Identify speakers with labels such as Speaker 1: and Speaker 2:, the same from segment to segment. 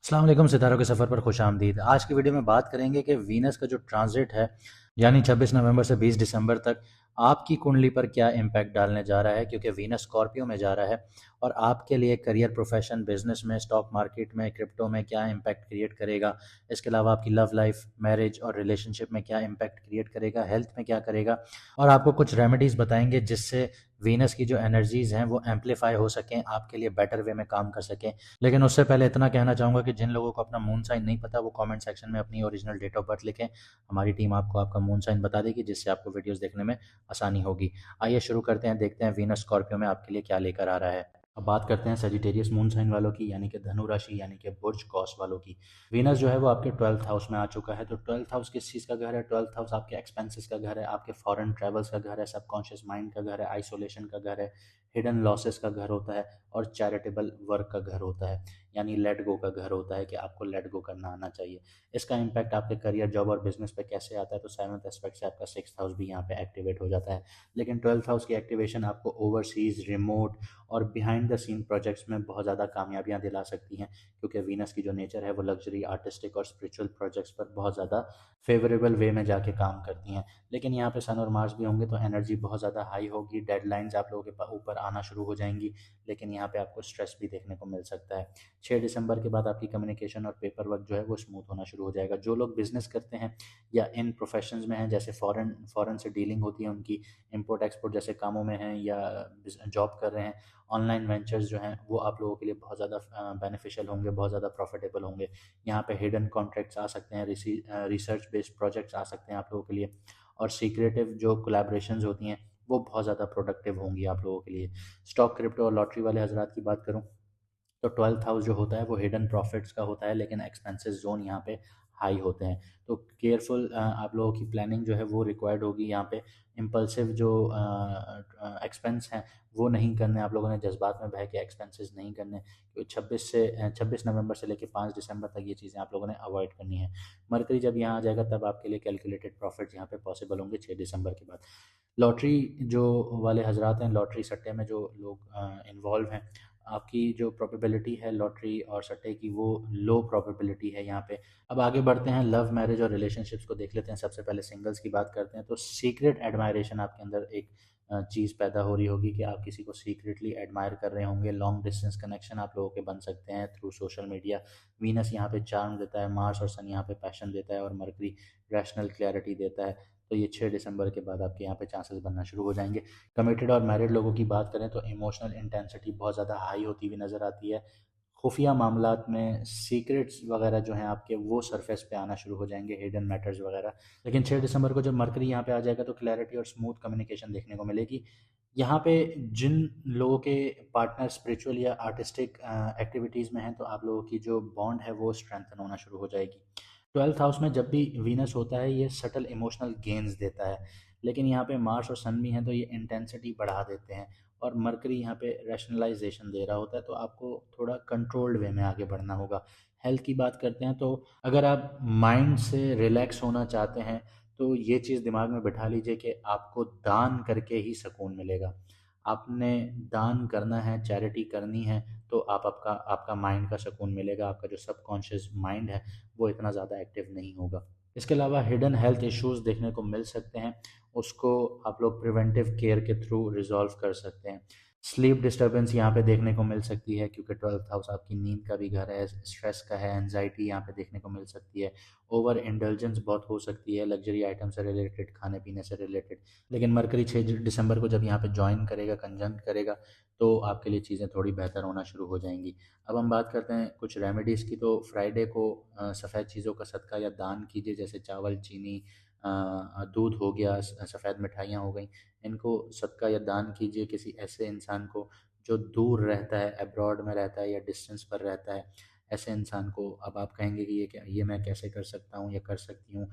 Speaker 1: अस्सलाम वालेकुम। सितारों के सफ़र पर खुश आमदीद। आज की वीडियो में बात करेंगे कि वीनस का जो ट्रांजिट है यानी 26 नवंबर से 20 दिसंबर तक आपकी कुंडली पर क्या इम्पैक्ट डालने जा रहा है, क्योंकि वीनस स्कॉर्पियो में जा रहा है और आपके लिए करियर, प्रोफेशन, बिजनेस में, स्टॉक मार्केट में, क्रिप्टो में क्या इम्पैक्ट क्रिएट करेगा। इसके अलावा आपकी लव लाइफ, मैरिज और रिलेशनशिप में क्या इम्पैक्ट क्रिएट करेगा, हेल्थ में क्या करेगा। और आपको कुछ रेमेडीज़ बताएंगे जिससे वीनस की जो एनर्जीज़ हैं वो एम्पलीफाई हो सकें, आपके लिए बेटर वे में काम कर सकें। लेकिन उससे पहले इतना कहना चाहूँगा कि जिन लोगों को अपना मून साइन नहीं पता वो कमेंट सेक्शन में अपनी ओरिजिनल डेट ऑफ बर्थ लिखें। हमारी टीम आपको आपका मून साइन बता देगी, जिससे आपको वीडियोस देखने में आसानी होगी। आइए शुरू करते हैं, देखते हैं वीनस स्कॉर्पियो में आपके लिए क्या लेकर आ रहा है। अब बात करते हैं सेजिटेरियस मून साइन वालों की, यानी कि धनु राशि यानी कि बुर्ज कौस वालों की। वीनस जो है वो आपके 12th हाउस में आ चुका है। तो 12th हाउस किस चीज़ का घर है? 12th हाउस आपके एक्सपेंसेस का घर है, आपके फॉरेन ट्रेवल्स का घर है, सबकॉन्शियस माइंड का घर है, आइसोलेशन का घर है, हिडन लॉसेस का घर होता है और चैरिटेबल वर्क का घर होता है। यानी लेट गो का घर होता है कि आपको लेट गो करना आना चाहिए। इसका इम्पैक्ट आपके करियर, जॉब और बिजनेस पे कैसे आता है? तो सेवंथ एस्पेक्ट से आपका 6th हाउस भी यहाँ पे एक्टिवेट हो जाता है। लेकिन 12th हाउस की एक्टिवेशन आपको ओवरसीज, रिमोट और बिहाइंड द सीन प्रोजेक्ट्स में बहुत ज़्यादा कामयाबियाँ दिला सकती हैं, क्योंकि वीनस की जो नेचर है वो लग्जरी, आर्टिस्टिक और स्पिरिचुअल प्रोजेक्ट्स पर बहुत ज़्यादा फेवरेबल वे में जाके काम करती हैं। लेकिन यहाँ पे सन और मार्स भी होंगे तो एनर्जी बहुत ज़्यादा हाई होगी, डेडलाइंस आप लोगों के ऊपर आना शुरू हो जाएंगी। लेकिन यहाँ पे आपको स्ट्रेस भी देखने को मिल सकता है। 6 दिसंबर के बाद आपकी कम्युनिकेशन और पेपर वर्क जो है वो स्मूथ होना शुरू हो जाएगा। जो लोग बिजनेस करते हैं या इन प्रोफेशंस में हैं, जैसे फॉरेन फॉरेन से डीलिंग होती है उनकी, इंपोर्ट एक्सपोर्ट जैसे कामों में हैं या जॉब कर रहे हैं, ऑनलाइन वेंचर्स जो हैं वो आप लोगों के लिए बहुत ज़्यादा बेनिफिशियल होंगे, बहुत ज़्यादा प्रॉफिटेबल होंगे। यहाँ पे हिडन कॉन्ट्रैक्ट्स आ सकते हैं, रिसर्च बेस्ड प्रोजेक्ट्स आ सकते हैं आप लोगों के लिए, और सीक्रेटिव जो कोलैबोरेशंस होती हैं वो बहुत ज़्यादा प्रोडक्टिव होंगी आप लोगों के लिए। स्टॉक, क्रिप्टो और लॉटरी वाले हजरात की बात करूँ तो 12th हाउस जो होता है वो हिडन प्रॉफिट्स का होता है, लेकिन एक्सपेंसेस जोन यहाँ पे हाई होते हैं। तो केयरफुल आप लोगों की प्लानिंग जो है वो रिक्वायर्ड होगी यहाँ पे। इम्पल्सिव जो एक्सपेंस हैं वो नहीं करने, आप लोगों ने जज्बात में बह के एक्सपेंसेस नहीं करने, क्योंकि 26 नवंबर से लेकर 5 दिसंबर तक ये चीज़ें आप लोगों ने अवॉइड करनी है। मरकरी जब यहाँ आ जाएगा तब आपके लिए कैलकुलेटेड प्रॉफिट्स यहाँ पे पॉसिबल होंगे 6 दिसंबर के बाद। लॉटरी जो वाले हजरात हैं, लॉटरी सट्टे में जो लोग इन्वॉल्व हैं, आपकी जो प्रोबेबिलिटी है लॉटरी और सट्टे की वो लो प्रोबेबिलिटी है यहाँ पे। अब आगे बढ़ते हैं, लव, मैरिज और रिलेशनशिप्स को देख लेते हैं। सबसे पहले सिंगल्स की बात करते हैं। तो सीक्रेट एडमायरेशन आपके अंदर एक चीज़ पैदा हो रही होगी कि आप किसी को सीक्रेटली एडमायर कर रहे होंगे। लॉन्ग डिस्टेंस कनेक्शन आप लोगों के बन सकते हैं थ्रू सोशल मीडिया। वीनस यहाँ पे चार्म देता है, मार्स और सन यहाँ पे पैशन देता है और मरकरी रैशनल क्लैरिटी देता है। तो ये 6 दिसंबर के बाद आपके यहाँ पे चांसेस बनना शुरू हो जाएंगे। कमिटेड और मैरिड लोगों की बात करें तो इमोशनल इंटेंसिटी बहुत ज़्यादा हाई होती हुई नज़र आती है। खुफिया मामलात में सीक्रेट्स वगैरह जो हैं आपके वो सरफेस पे आना शुरू हो जाएंगे, हिडन मैटर्स वगैरह। लेकिन 6 दिसंबर को जब मरकरी यहाँ पे आ जाएगा तो क्लैरिटी और स्मूथ कम्युनिकेशन देखने को मिलेगी। यहाँ पे जिन लोगों के पार्टनर स्पिरिचुअल या आर्टिस्टिक एक्टिविटीज़ में हैं तो आप लोगों की जो बॉन्ड है वो स्ट्रेंथन होना शुरू हो जाएगी। 12th हाउस में जब भी वीनस होता है ये सटल इमोशनल गेन्स देता है, लेकिन यहाँ पे मार्स और सन भी हैं तो ये इंटेंसिटी बढ़ा देते हैं। और मरकरी यहाँ पे रैशनलाइजेशन दे रहा होता है, तो आपको थोड़ा कंट्रोल्ड वे में आगे बढ़ना होगा। हेल्थ की बात करते हैं तो अगर आप माइंड से रिलैक्स होना चाहते हैं तो ये चीज़ दिमाग में बिठा लीजिए कि आपको दान करके ही सुकून मिलेगा। आपने दान करना है, चैरिटी करनी है, तो आप आपका आपका माइंड का सुकून मिलेगा। आपका जो सबकॉन्शियस माइंड है वो इतना ज़्यादा एक्टिव नहीं होगा। इसके अलावा हिडन हेल्थ इश्यूज़ देखने को मिल सकते हैं, उसको आप लोग प्रिवेंटिव केयर के थ्रू रिजॉल्व कर सकते हैं। स्लीप डिस्टर्बेंस यहाँ पे देखने को मिल सकती है, क्योंकि 12th हाउस आपकी नींद का भी घर है, स्ट्रेस का है, एनजाइटी यहाँ पे देखने को मिल सकती है। ओवर इंडल्जेंस बहुत हो सकती है, लग्जरी आइटम से रिलेटेड, खाने पीने से रिलेटेड। लेकिन मरकरी 6 दिसंबर को जब यहाँ पे ज्वाइन करेगा, कंजंक्ट करेगा, तो आपके लिए चीज़ें थोड़ी बेहतर होना शुरू हो जाएंगी। अब हम बात करते हैं कुछ रेमेडीज़ की। तो फ्राइडे को सफ़ेद चीज़ों का सदका या दान कीजिए, जैसे चावल, चीनी, दूध हो गया, सफ़ेद मिठाइयाँ हो गई। इनको सदका या दान कीजिए किसी ऐसे इंसान को जो दूर रहता है, अब्रॉड में रहता है या डिस्टेंस पर रहता है। ऐसे इंसान को अब आप कहेंगे कि ये मैं कैसे कर सकता हूँ या कर सकती हूँ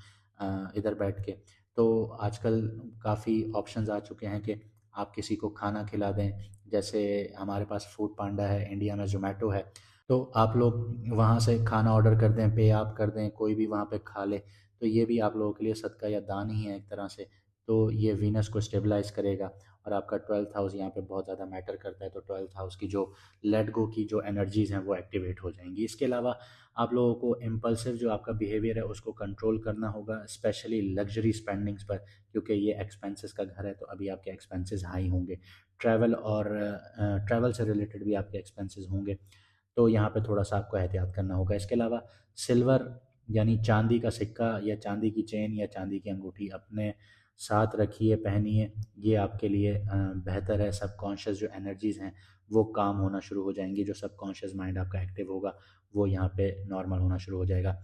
Speaker 1: इधर बैठ के। तो आजकल काफ़ी ऑप्शंस आ चुके हैं कि आप किसी को खाना खिला दें। जैसे हमारे पास फूड पांडा है, इंडिया में ज़ोमैटो है, तो आप लोग वहाँ से खाना ऑर्डर कर दें, पे आप कर दें, कोई भी वहाँ पे खा ले। तो ये भी आप लोगों के लिए सदका या दान ही है एक तरह से। तो ये वीनस को स्टेबलाइज़ करेगा। और आपका 12th हाउस यहाँ पे बहुत ज़्यादा मैटर करता है। तो 12th हाउस की जो लेट गो की जो एनर्जीज़ हैं वो एक्टिवेट हो जाएंगी। इसके अलावा आप लोगों को इम्पल्सिव जो आपका बिहेवियर है उसको कंट्रोल करना होगा, स्पेशली लग्जरी स्पेंडिंग्स पर, क्योंकि ये एक्सपेंसेस का घर है तो अभी आपके एक्सपेंसेस हाई होंगे। ट्रैवल और ट्रैवल से रिलेटेड भी आपके एक्सपेंसेस होंगे, तो यहाँ पे थोड़ा सा आपको एहतियात करना होगा। इसके अलावा सिल्वर यानी चांदी का सिक्का या चांदी की चेन या चांदी की अंगूठी अपने साथ रखिए, पहनिए। ये आपके लिए बेहतर है। सबकॉन्शियस जो एनर्जीज़ हैं वो काम होना शुरू हो जाएंगी, जो सबकॉन्शियस माइंड आपका एक्टिव होगा वो यहाँ पे नॉर्मल होना शुरू हो जाएगा।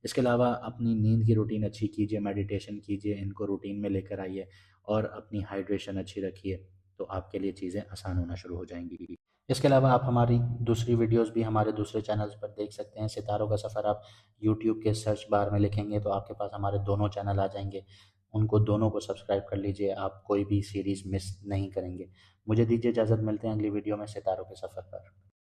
Speaker 1: इसके अलावा अपनी नींद की रूटीन अच्छी कीजिए, मेडिटेशन कीजिए, इनको रूटीन में लेकर आइए और अपनी हाइड्रेशन अच्छी रखिए, तो आपके लिए चीज़ें आसान होना शुरू हो जाएंगी। इसके अलावा आप हमारी दूसरी वीडियोस भी हमारे दूसरे चैनल्स पर देख सकते हैं। सितारों का सफ़र आप यूट्यूब के सर्च बार में लिखेंगे तो आपके पास हमारे दोनों चैनल आ जाएंगे। उनको दोनों को सब्सक्राइब कर लीजिए, आप कोई भी सीरीज़ मिस नहीं करेंगे। मुझे दीजिए इजाज़त, मिलते हैं अगली वीडियो में सितारों के सफ़र पर।